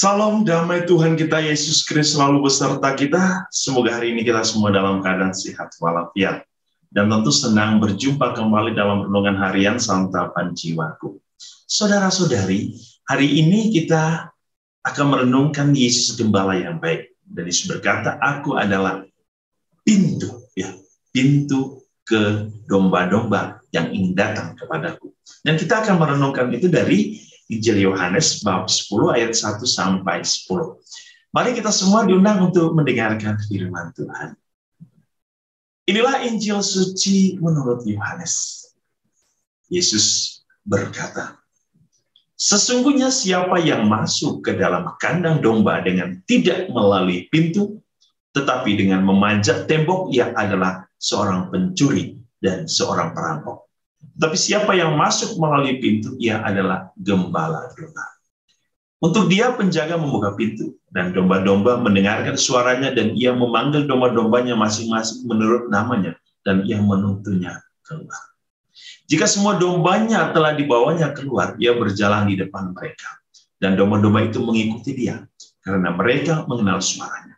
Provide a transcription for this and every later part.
Salam damai Tuhan kita Yesus Kristus selalu beserta kita. Semoga hari ini kita semua dalam keadaan sehat walafiat. Dan tentu senang berjumpa kembali dalam renungan harian Santapan Jiwaku. Saudara-saudari, hari ini kita akan merenungkan Yesus Gembala yang baik. Dan Yesus berkata, aku adalah pintu, pintu ke domba-domba yang ingin datang kepadaku. Dan kita akan merenungkan itu dari Injil Yohanes bab 10 ayat 1 sampai 10. Mari kita semua diundang untuk mendengarkan firman Tuhan. Inilah Injil suci menurut Yohanes. Yesus berkata, sesungguhnya siapa yang masuk ke dalam kandang domba dengan tidak melalui pintu, tetapi dengan memanjat tembok, ia adalah seorang pencuri dan seorang perampok. Tapi siapa yang masuk melalui pintu, ia adalah gembala domba. Untuk dia penjaga membuka pintu, dan domba-domba mendengarkan suaranya, dan ia memanggil domba-dombanya masing-masing menurut namanya, dan ia menuntunnya keluar. Jika semua dombanya telah dibawanya keluar, ia berjalan di depan mereka. Dan domba-domba itu mengikuti dia, karena mereka mengenal suaranya.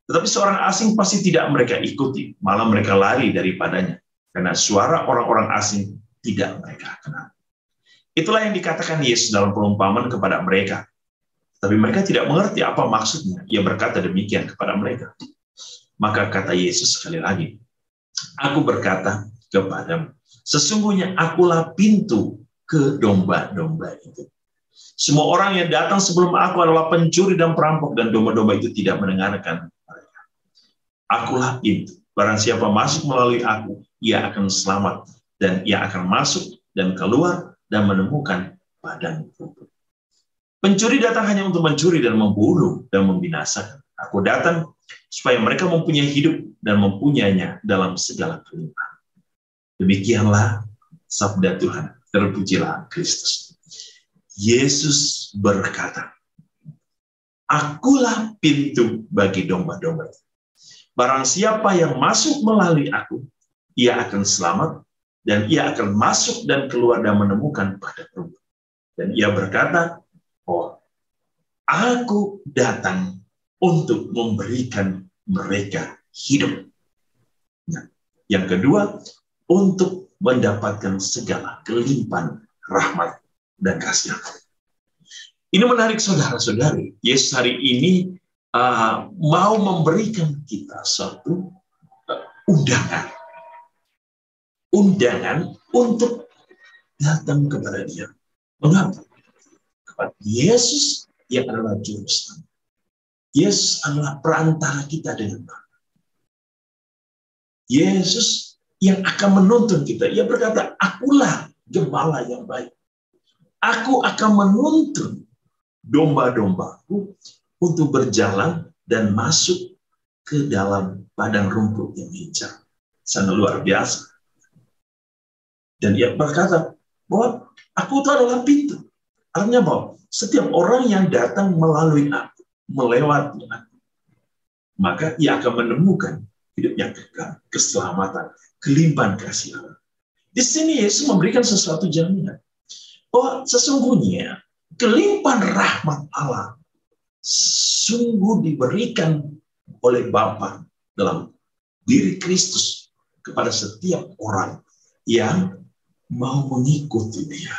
Tetapi seorang asing pasti tidak mereka ikuti, malah mereka lari daripadanya. Karena suara orang-orang asing tidak mereka kenal. Itulah yang dikatakan Yesus dalam perumpamaan kepada mereka. Tapi mereka tidak mengerti apa maksudnya. Ia berkata demikian kepada mereka. Maka kata Yesus sekali lagi, aku berkata kepadamu, sesungguhnya akulah pintu ke domba-domba itu. Semua orang yang datang sebelum aku adalah pencuri dan perampok, dan domba-domba itu tidak mendengarkan mereka. Akulah pintu. Barang siapa masuk melalui aku, ia akan selamat, dan ia akan masuk dan keluar dan menemukan padang rumput. Pencuri datang hanya untuk mencuri dan membunuh dan membinasakan. Aku datang supaya mereka mempunyai hidup dan mempunyainya dalam segala kelimpahan. Demikianlah sabda Tuhan. Terpujilah Kristus. Yesus berkata, akulah pintu bagi domba-domba. Barang siapa yang masuk melalui aku, ia akan selamat, dan ia akan masuk dan keluar dan menemukan padang rumput. Dan ia berkata, oh, aku datang untuk memberikan mereka hidup. Nah, yang kedua, untuk mendapatkan segala kelimpahan rahmat dan kasih. Ini menarik saudara-saudari. Yesus hari ini mau memberikan kita satu undangan untuk datang kepada Dia. Mengapa? Kepada Yesus yang adalah juru selamat. Yesus adalah perantara kita dengan Bapa. Yesus yang akan menuntun kita. Ia berkata, akulah gembala yang baik. Aku akan menuntun domba-dombaku untuk berjalan dan masuk ke dalam padang rumput yang hijau. Sangat luar biasa. Dan ia berkata bahwa aku itu adalah pintu. Artinya bahwa setiap orang yang datang melalui aku, melewati aku, maka ia akan menemukan hidup yang kekal, keselamatan, kelimpahan kasih Allah. Di sini Yesus memberikan sesuatu jaminan bahwa sesungguhnya kelimpahan rahmat Allah sungguh diberikan oleh Bapa dalam diri Kristus kepada setiap orang yang mau mengikuti Dia.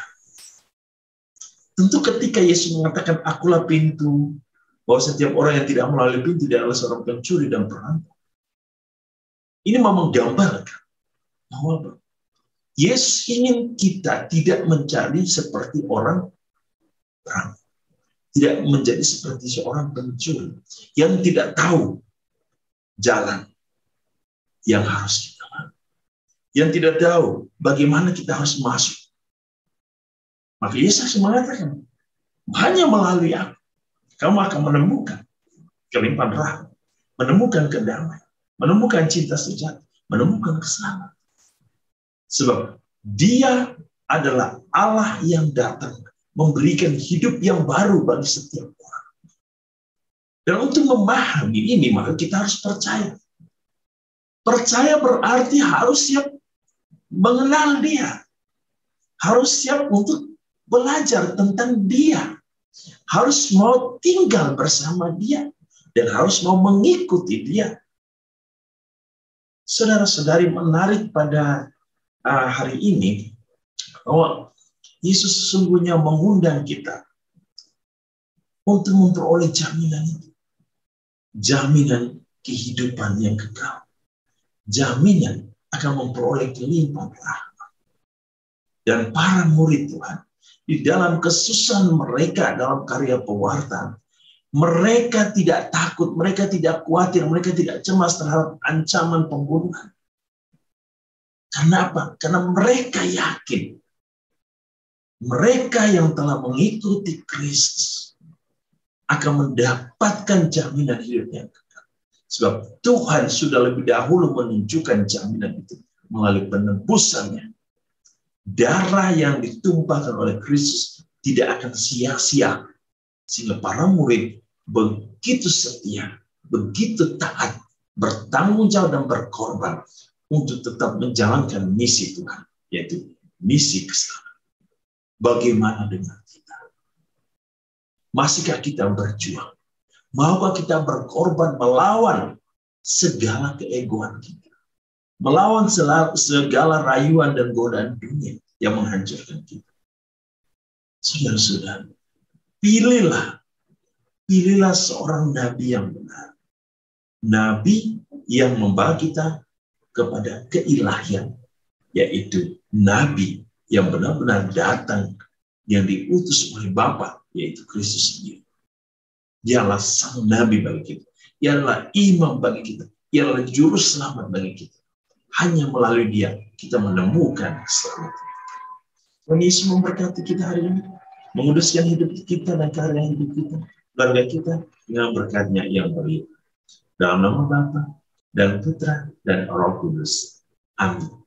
Tentu ketika Yesus mengatakan akulah pintu, bahwa setiap orang yang tidak melalui pintu dia adalah seorang pencuri dan perampok. Ini mau menggambarkan bahwa Yesus ingin kita tidak menjadi seperti orang perampok. Tidak menjadi seperti seorang pencuri yang tidak tahu jalan yang harus kita lakukan, yang tidak tahu bagaimana kita harus masuk. Maka Yesus mengatakan, hanya melalui aku, kamu akan menemukan kelimpahan rahmat, menemukan kedamaian, menemukan cinta sejati, menemukan keselamatan. Sebab Dia adalah Allah yang datang memberikan hidup yang baru bagi setiap orang. Dan untuk memahami ini, maka kita harus percaya. Percaya berarti harus siap mengenal Dia. Harus siap untuk belajar tentang Dia. Harus mau tinggal bersama Dia. Dan harus mau mengikuti Dia. Saudara-saudari, menarik pada hari ini, bahwa Yesus sesungguhnya mengundang kita untuk memperoleh jaminan itu. Jaminan kehidupan yang kekal. Jaminan akan memperoleh kelimpahan rahmat. Dan para murid Tuhan, di dalam kesusahan mereka dalam karya pewartaan, mereka tidak takut, mereka tidak khawatir, mereka tidak cemas terhadap ancaman pembunuhan. Karena apa? Karena mereka yakin, mereka yang telah mengikuti Kristus akan mendapatkan jaminan hidup yang kekal. Sebab Tuhan sudah lebih dahulu menunjukkan jaminan itu melalui penebusannya. Darah yang ditumpahkan oleh Kristus tidak akan sia-sia. Sehingga para murid begitu setia, begitu taat, bertanggung jawab dan berkorban untuk tetap menjalankan misi Tuhan, yaitu misi keselamatan. Bagaimana dengan kita? Masihkah kita berjuang? Maukah kita berkorban melawan segala keegoan kita? Melawan segala rayuan dan godaan dunia yang menghancurkan kita. Saudara-saudara, pilihlah seorang nabi yang benar. Nabi yang membawa kita kepada keilahian, yaitu nabi yang benar-benar datang, yang diutus oleh Bapa, yaitu Kristus sendiri. Dialah sang nabi bagi kita. Dialah imam bagi kita. Dialah juru selamat bagi kita. Hanya melalui Dia kita menemukan keselamatan. Tuhan Yesus memberkati kita hari ini, menguduskan hidup kita dan karya hidup kita, keluarga kita dengan berkat-Nya yang berlimpah. Dalam nama Bapa dan Putra dan Roh Kudus. Amin.